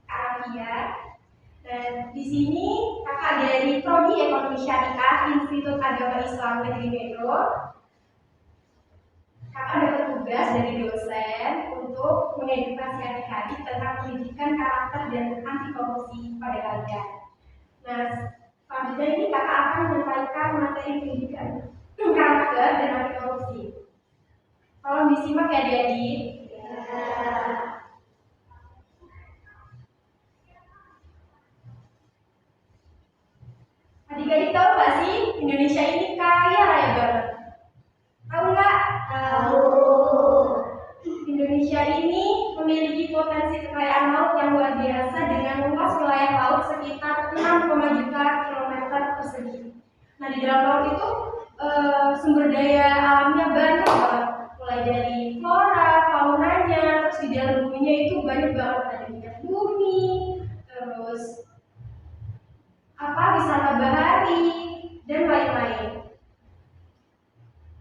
Arabia. Dan di sini kakak dari Prodi Ekonomi Syariah Institut Agama Islam Negeri Metro. Kakak dapat tugas dari dosen untuk mengedukasi adik-adik tentang pendidikan karakter dan anti korupsi pada kalian. Nah, selanjutnya ini kakak akan menyampaikan materi pendidikan karakter dan anti korupsi. Tolong disimak ya adik-adik. Adik-adik tahu nggak sih Indonesia ini kaya raya banget? Tahu nggak? Tahu. Indonesia ini memiliki potensi kekayaan laut yang luar biasa dengan luas wilayah laut sekitar 6, juta kilometer persegi. Nah, di dalam laut itu sumber daya alamnya banyak banget, mulai dari flora, faunanya, terus di dalam buminya itu banyak banget, ada minyak bumi, terus wisata bahari dan lain-lain.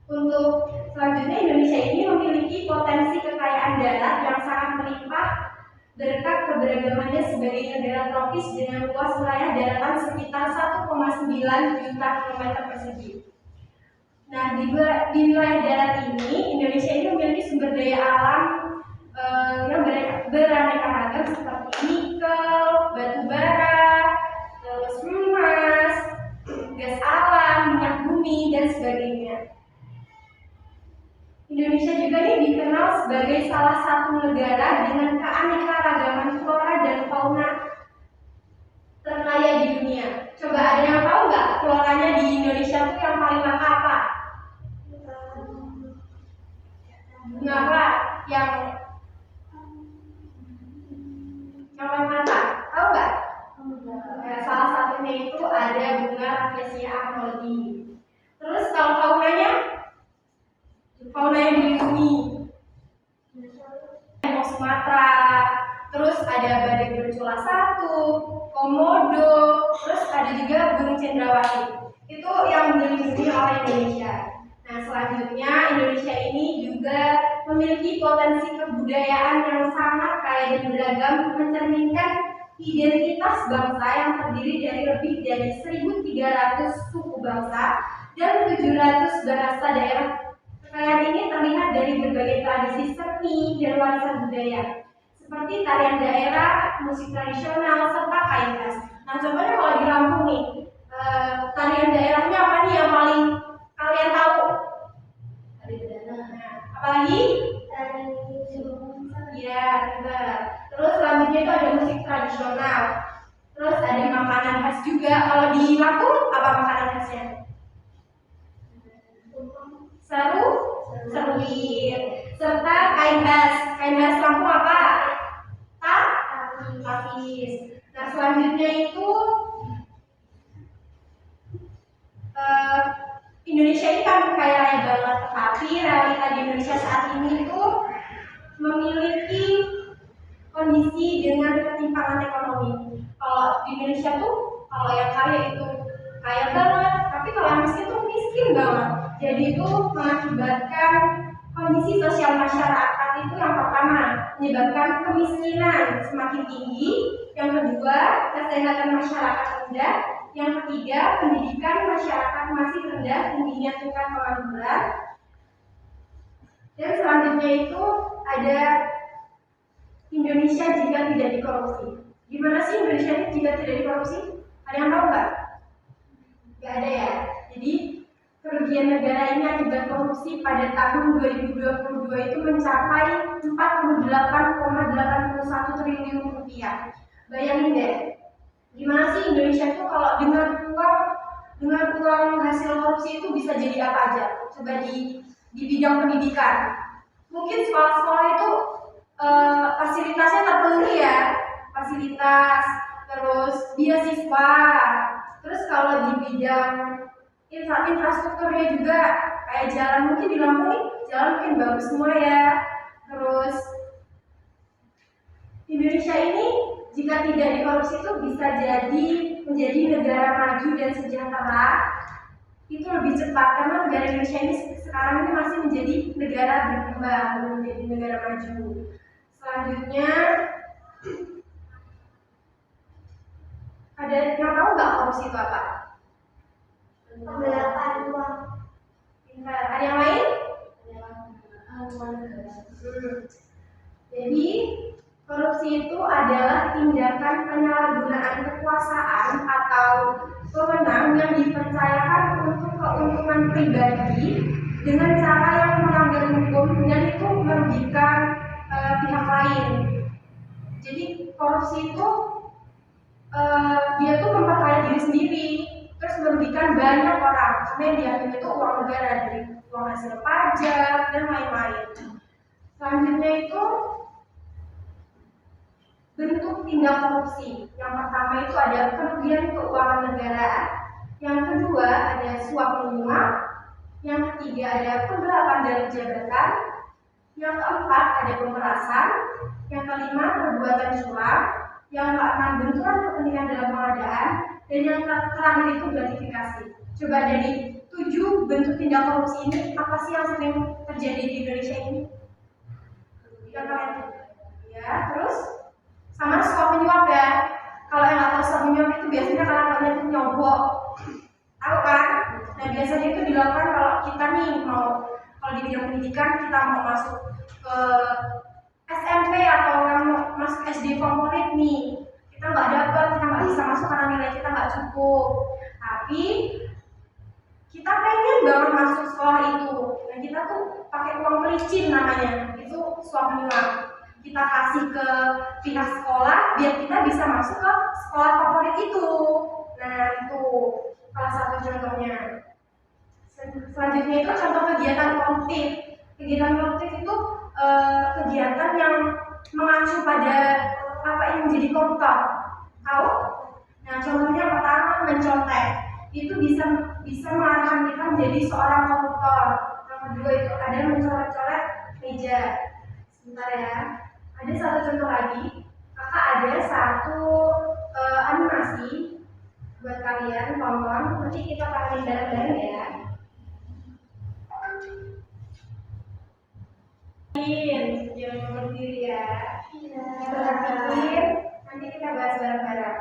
Untuk selanjutnya, Indonesia ini memiliki potensi kekayaan darat yang sangat melimpah berkat keberagamannya sebagai negara tropis dengan luas wilayah daratan sekitar 1,9 juta kilometer persegi. Nah, di wilayah darat ini, Indonesia ini memiliki sumber daya alam yang beraneka ragam seperti nikel, batu bara, terus emas, gas alam, minyak bumi, dan sebagainya. Indonesia juga ini dikenal sebagai salah satu negara dengan keanekaragaman flora dan fauna terkaya di dunia. Coba ada yang tahu nggak floranya di Indonesia itu yang paling langka apa? Kenapa? Yang paling langka? Tahu nggak? Ya, salah satunya itu ada bunga Rafflesia arnoldii. Terus kalau faunanya? Fauna yang dilindungi, harimau Sumatera, terus ada badai bercula 1, komodo, terus ada juga burung cendrawasih. Itu yang dilindungi oleh Indonesia. Nah, selanjutnya Indonesia ini juga memiliki potensi kebudayaan yang sangat kaya dan beragam, mencerminkan identitas bangsa yang terdiri dari lebih dari 1.300 suku bangsa dan 700 bahasa daerah. Kekayaan ini terlihat dari berbagai tradisi seni dan warisan budaya, seperti tarian daerah, musik tradisional, serta kain khas. Nah, contohnya kalau di Lampung nih, tarian daerahnya apa nih yang paling kalian tahu? Tari bedana. Apalagi? Tari Sumatera. Iya, benar. Terus selanjutnya itu ada musik tradisional. Terus ada makanan khas juga. Kalau di Lampung, apa makanan khasnya? Seruit, serta kain khas. Kain khas Lampung apa? Tapis. Nah, selanjutnya itu Indonesia ini kan kaya raya banget, tapi realita di Indonesia saat ini itu memiliki kondisi dengan ketimpangan ekonomi. Kalau di Indonesia tuh, kalau yang kaya itu kaya banget, tapi kalau yang miskin tuh miskin banget. Jadi itu mengakibatkan kondisi sosial masyarakat itu yang pertama menyebabkan kemiskinan semakin tinggi, yang kedua kesehatan masyarakat rendah, yang ketiga pendidikan masyarakat masih rendah, tingginya tingkat pengangguran, dan selanjutnya itu ada Indonesia jika tidak dikorupsi. Gimana sih Indonesia ini jika tidak dikorupsi? Ada yang tahu nggak? Nggak ada ya. Jadi kerugian negara ini akibat korupsi pada tahun 2022 itu mencapai 48,81 triliun rupiah. Bayangin deh, gimana sih Indonesia itu kalau dengan uang hasil korupsi itu bisa jadi apa aja? Coba di bidang pendidikan, mungkin sekolah-sekolah itu fasilitasnya terpenuhi ya, fasilitas, terus beasiswa. Terus kalau di bidang infrastrukturnya juga kayak jalan, mungkin di Lampung nih jalan mungkin bagus semua ya. Terus Indonesia ini jika tidak dikorupsi itu bisa menjadi negara maju dan sejahtera itu lebih cepat, karena negara Indonesia ini sekarang ini masih menjadi negara berkembang, menjadi negara maju. Selanjutnya yang tahu nggak korupsi itu apa? Penggelapan uang. Pintar. Ada yang lain? Jadi korupsi itu adalah tindakan penyalahgunaan kekuasaan atau wewenang yang dipercayakan untuk keuntungan pribadi dengan cara yang melanggar hukum dan itu merugikan pihak lain. Jadi korupsi itu dia tuh memperkaya diri sendiri, terus merugikan banyak orang karena yang diambil itu uang negara dari uang hasil pajak dan lain-lain. Selanjutnya itu bentuk tindak korupsi. Yang pertama itu ada kerugian keuangan negara, yang kedua ada suap menyuap, yang ketiga ada penggelapan dari jabatan, yang keempat ada pemerasan, yang kelima perbuatan curang, yang keenam benturan kepentingan dalam pengadaan, dan yang terakhir itu gratifikasi. Coba dari 7 bentuk tindak korupsi ini, apa sih yang sering terjadi di Indonesia ini? Ya, terus sama suap menyuap ya. Kalau yang nggak tahu suap menyuap itu biasanya kalian itu nyogok, tahu kan? Nah biasanya itu dilakukan kalau kita nih kalau di bidang pendidikan kita mau masuk ke SMP atau yang mau masuk SD favorit nih, kita nggak dapat, kita nggak bisa masuk karena nilai kita nggak cukup. Tapi kita pengen banget masuk sekolah itu, dan kita tuh pakai uang pelicin namanya, itu suap menyuap. Kita kasih ke pihak sekolah biar kita bisa masuk ke sekolah favorit itu. Nah itu salah satu contohnya. Selanjutnya itu contoh kegiatan koruptif. Kegiatan koruptif itu kegiatan yang mengacu pada apa yang menjadi koruptor. Tahu? Nah contohnya pertama mencontek. Itu bisa mengarahkan kita menjadi seorang koruptor. Yang kedua itu ada mencoret-coret meja. Sebentar ya. Ada satu contoh lagi. Kakak ada satu animasi buat kalian tonton. Nanti kita pakai bareng-bareng ya. Jangan berdiri ya. Perhatiin. Nanti kita bahas bareng-bareng.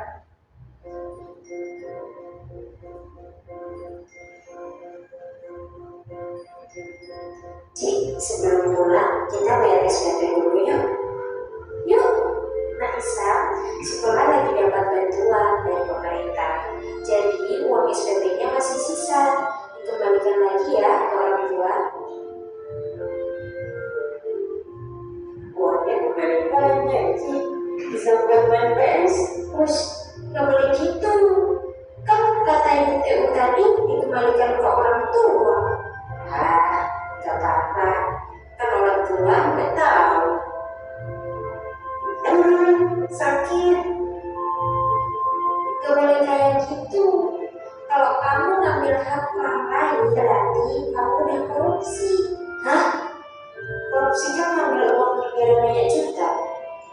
Cik, sebelum pulang kita bayar SPP dulu yuk. Yuk, Naisa, sekolah lagi dapat bantuan dari pemerintah. Jadi uang SPP-nya masih sisa. Dikembalikan lagi ya ke orang tua. Uangnya kembali banyak, Cik. Bisa buat main PS. Terus, nggak boleh gitu. Kan kata ibu TU tadi dikembalikan ke orang tua. Gak apa-apa, kan orang tua nggak tahu. Sakit. Gak boleh kayak gitu. Kalau kamu ngambil hak orang lain berarti kamu udah korupsi. Hah? Korupsi kan ngambil uang negara banyak juta.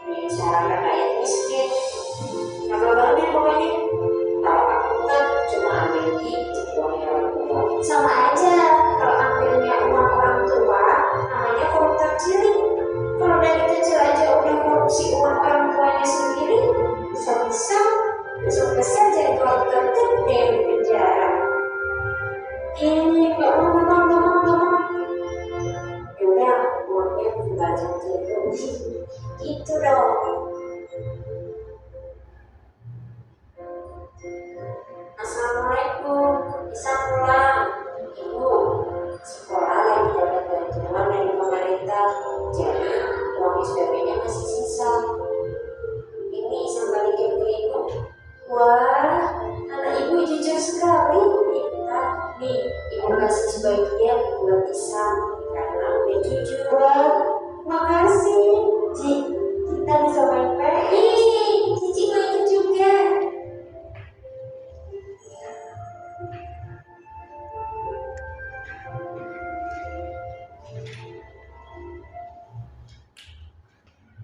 Ini cara rakyat miskin. Nakal banget pokoknya. Kalau aku kan cuma ambil gitu uangnya orang tua. Sama aja. Kalau ambilnya uang orang tua, namanya koruptor cilik. Kalau dari kecil aja udah korupsi uang orang tuanya sendiri, bisa-bisa besok-besok jadi koruptor gede di penjara. Nggak mau. Yaudah, uangnya dibaca gitu. Gitu dong. Assalamualaikum, bisa pulang. Ibu, sekolah lagi dapat bantuan dari pemerintah, jadi uang SPP-nya masih sisa. Ini Isa balikin ke ibu. Wah, anak ibu jujur sekali. Nih, ibu kasih sebagian buat Isa karena udah jujur. Wah, makasih. Cik, kita bisa main PS. Cici mau ikut juga.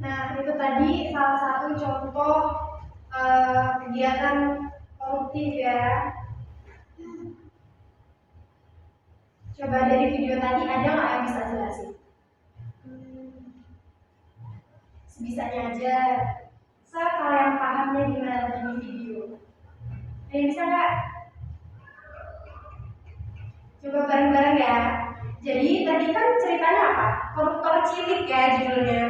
Nah, itu tadi salah satu contoh kegiatan koruptif ya. Coba dari video tadi ada nggak yang bisa jelasin? Sebisanya aja. Kalian pahamnya gimana tadi di video? Ada yang bisa nggak? Coba bareng-bareng ya. Jadi tadi kan ceritanya apa? Koruptor cilik ya judulnya.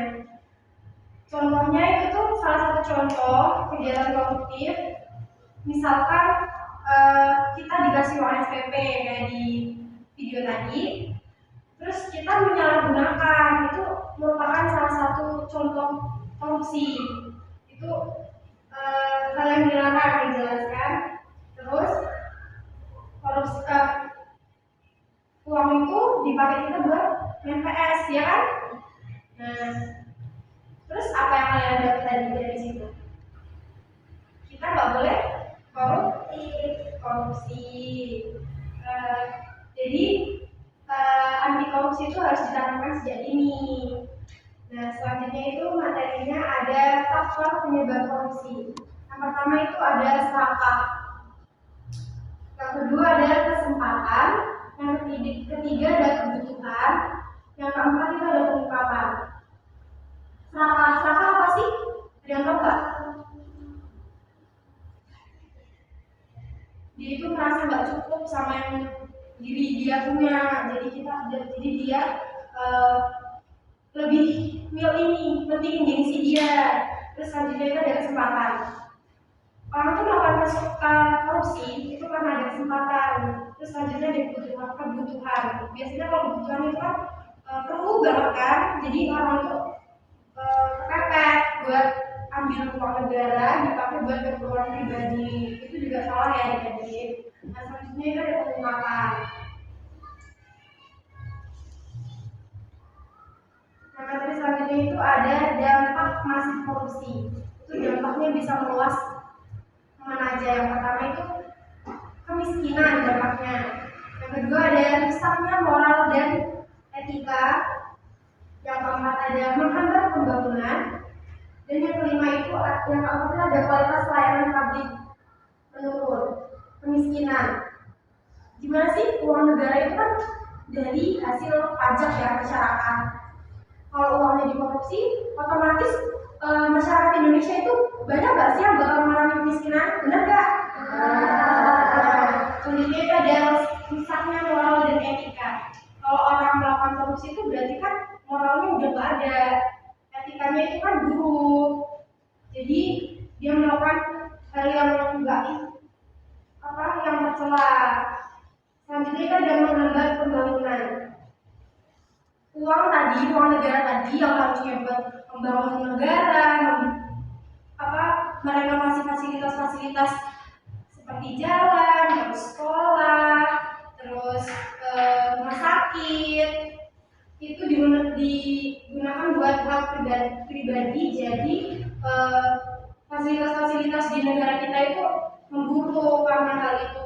Contohnya itu tuh salah satu contoh kegiatan koruptif. Misalkan kita dikasih uang SPP kayak di video tadi, terus kita menyalahgunakan, itu merupakan salah satu contoh korupsi. Itu hal yang dilarang dijelaskan. Terus korupsi uang itu dipakai kita buat main PS, ya kan? Nah, terus apa yang kalian dapat tadi dari situ? Kita nggak boleh korupsi. Jadi anti korupsi itu harus ditanamkan sejak dini. Nah, selanjutnya itu materinya ada faktor penyebab korupsi. Yang pertama itu ada serakah. Yang kedua ada kesempatan. Yang ketiga ada kebutuhan. Yang keempat itu ada pengungkapan. Serakah apa sih? Ada yang tahu nggak? Dia itu merasa nggak cukup sama yang diri dia punya. Jadi dia lebih penting gengsi dia. Terus selanjutnya itu ada kesempatan. Orang tuh melakukan korupsi itu karena ada kesempatan. Terus selanjutnya ada kebutuhan. Biasanya kalau kebutuhan itu kan perlu banget kan. Jadi orang itu kepepet buat ambil uang negara dipakai buat keperluan pribadi. Itu juga salah ya adik-adik. Nah, selanjutnya itu ada pengungkapan. Nah, materi selanjutnya itu ada dampak masif korupsi. Itu dampaknya bisa meluas kemana aja. Yang pertama itu kemiskinan dampaknya. Yang kedua ada rusaknya moral dan etika. Yang keempat ada menghambat pembangunan. Dan yang kelima itu yang keempat ada kualitas layanan publik menurun. Kemiskinan. Gimana sih uang negara itu kan dari hasil pajak ya masyarakat. Kalau uangnya dikorupsi, otomatis masyarakat Indonesia itu banyak gak sih yang bakal mengalami kemiskinan? Benar gak? Selanjutnya itu ada rusaknya moral dan etika. Kalau orang melakukan korupsi itu berarti kan moralnya udah gak ada, etikanya itu kan buruk. Jadi dia melakukan hal yang yang tercela. Selanjutnya itu ada menghambat pembangunan. Uang negara tadi yang harusnya buat membangun negara, merenovasi fasilitas-fasilitas seperti jalan, terus sekolah, terus rumah sakit, itu digunakan buat hal pribadi. Jadi fasilitas-fasilitas di negara kita itu memburuk karena hal itu.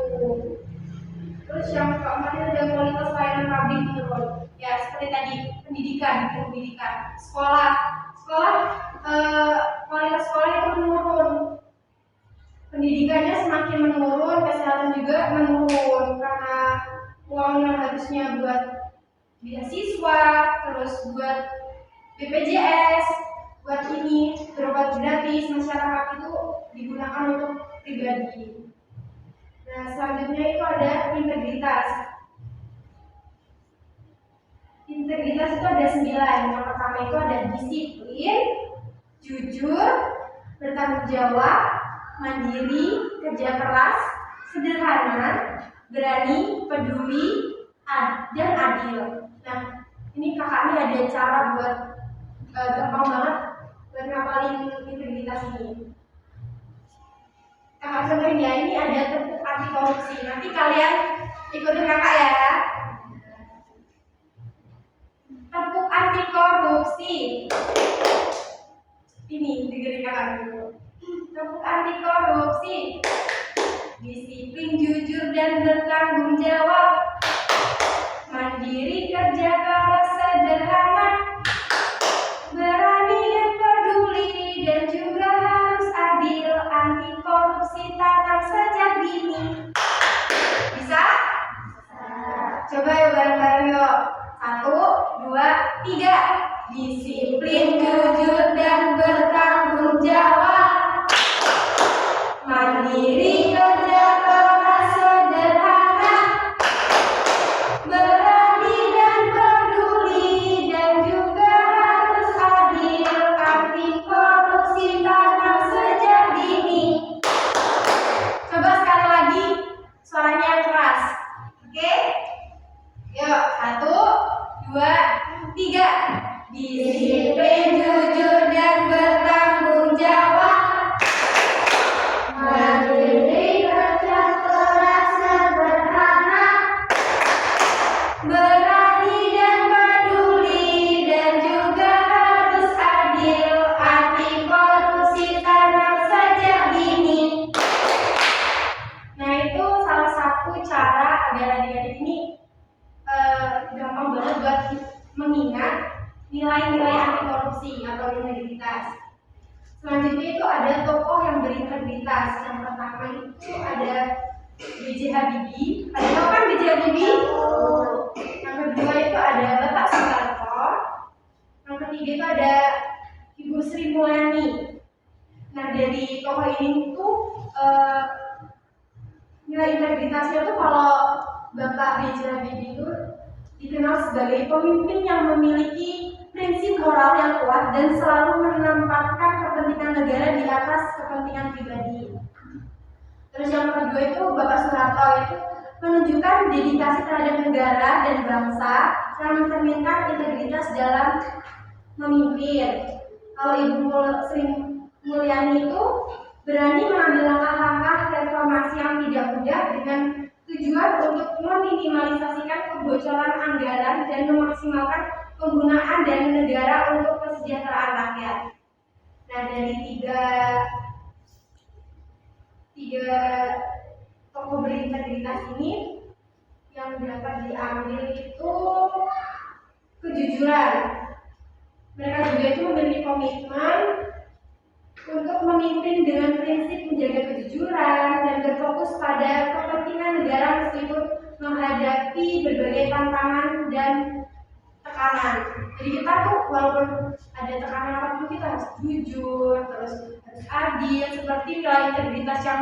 Terus yang keempat itu ada kualitas layanan publik menurun. Ya seperti tadi pendidikan, sekolah, kualitas sekolah itu menurun. Pendidikannya semakin menurun, kesehatan juga menurun karena uang yang harusnya buat beasiswa, terus buat BPJS, buat berobat gratis masyarakat itu digunakan untuk pribadi. Nah, selanjutnya itu ada integritas. Integritas itu ada 9. Yang pertama itu ada disiplin, jujur, bertanggung jawab, mandiri, kerja keras, sederhana, berani, peduli, dan adil. Nah, ini kakak ini ada cara buat gampang banget buat ngapalin integritas ini. Kakak contohin ya, ini ada tepuk anti korupsi. Nanti kalian ikutin kakak ya. Tepuk anti korupsi. Ini dengerin kakak dulu. Tepuk anti korupsi. Disiplin, jujur, dan bertanggung jawab. Mandiri, kerja keras, sederhana. Berani dan peduli, dan juga harus adil. Anti korupsi tanam sejak dini. Bisa? Coba yuk bareng-bareng yuk. 1, 2, 3. Disiplin, jujur, dan bertanggung jawab. Mandiri, kerja nilai-nilai anti korupsi atau integritas. Selanjutnya itu ada tokoh yang berintegritas. Yang pertama itu ada B.J. Habibie. Ada tahu kan B.J. Habibie? Yang kedua itu ada Bapak Soeharto. Yang ketiga itu ada Ibu Sri Mulyani. Nah, dari tokoh ini tuh nilai integritasnya tuh kalau Bapak B.J. Habibie itu dikenal sebagai pemimpin yang memiliki prinsip moral yang kuat dan selalu menempatkan kepentingan negara di atas kepentingan pribadi. Terus yang kedua itu Bapak Soeharto itu menunjukkan dedikasi terhadap negara dan bangsa yang mencerminkan integritas dalam memimpin. Kalau Ibu Sri Mulyani itu berani mengambil langkah-langkah reformasi yang tidak mudah dengan tujuan untuk meminimalisasikan kebocoran anggaran dan memaksimalkan penggunaan dana negara untuk kesejahteraan rakyat. Nah, dari tiga tokoh berintegritas ini yang dapat diambil itu kejujuran. Mereka juga itu memiliki komitmen untuk memimpin dengan prinsip menjaga kejujuran dan berfokus pada kepentingan negara meskipun menghadapi berbagai tantangan dan tekanan. Jadi kita tuh walaupun ada tekanan apapun kita harus jujur, terus harus adil, seperti nilai integritas yang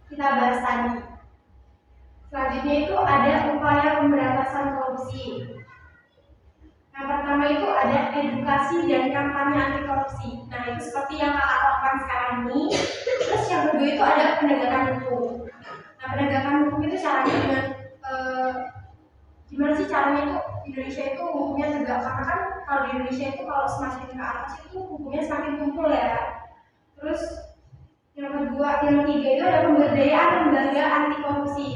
kita bahas tadi. Selanjutnya itu ada upaya pemberantasan korupsi. Yang pertama itu ada edukasi dan kampanye anti korupsi. Nah, itu seperti yang kakak lakukan sekarang ini. Terus yang kedua itu ada penegakan hukum. Nah, penegakan hukum itu caranya dengan gimana sih caranya itu Indonesia itu hukumnya tegak, karena kan kalau di Indonesia itu kalau semakin ke atas itu hukumnya semakin tumpul ya. Terus yang ketiga itu ada pemberdayaan lembaga anti korupsi.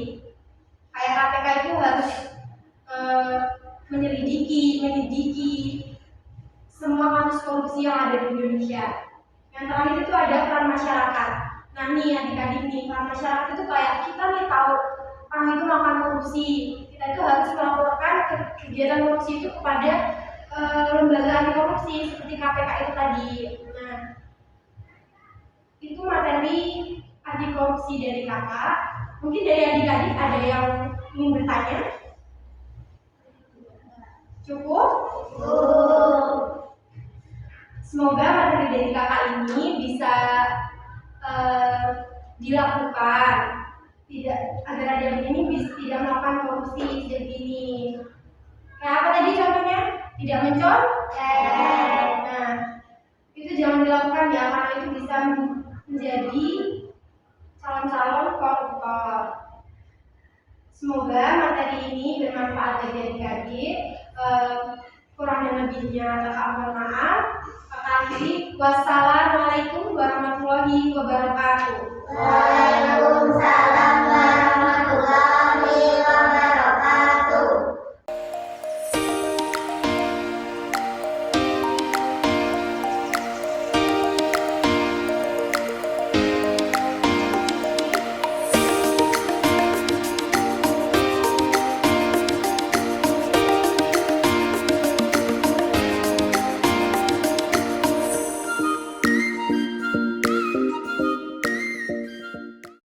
Kayak KPK itu harus menyelidiki semua kasus korupsi yang ada di Indonesia. Yang terakhir itu ada peran masyarakat. Nah nih adik-adik nih, peran masyarakat itu kayak kita nih tahu orang itu melakukan korupsi, kita itu harus melaporkan kegiatan korupsi itu kepada lembaga anti korupsi seperti KPK itu tadi. Nah itu materi anti korupsi dari kakak. Mungkin dari adik-adik ada yang ingin bertanya? Cukup? Semoga materi dari kakak ini bisa dilakukan, agar adik-adik ini bisa tidak melakukan korupsi seperti ini. Kayak apa tadi contohnya? Tidak mencontek. Nah, itu jangan dilakukan ya, karena itu bisa menjadi calon-calon koruptor. Semoga materi ini bermanfaat bagi adik-adik. Kurang dan lebihnya kakak mohon maaf. Kakak akhiri, wassalamualaikum warahmatullahi wabarakatuh.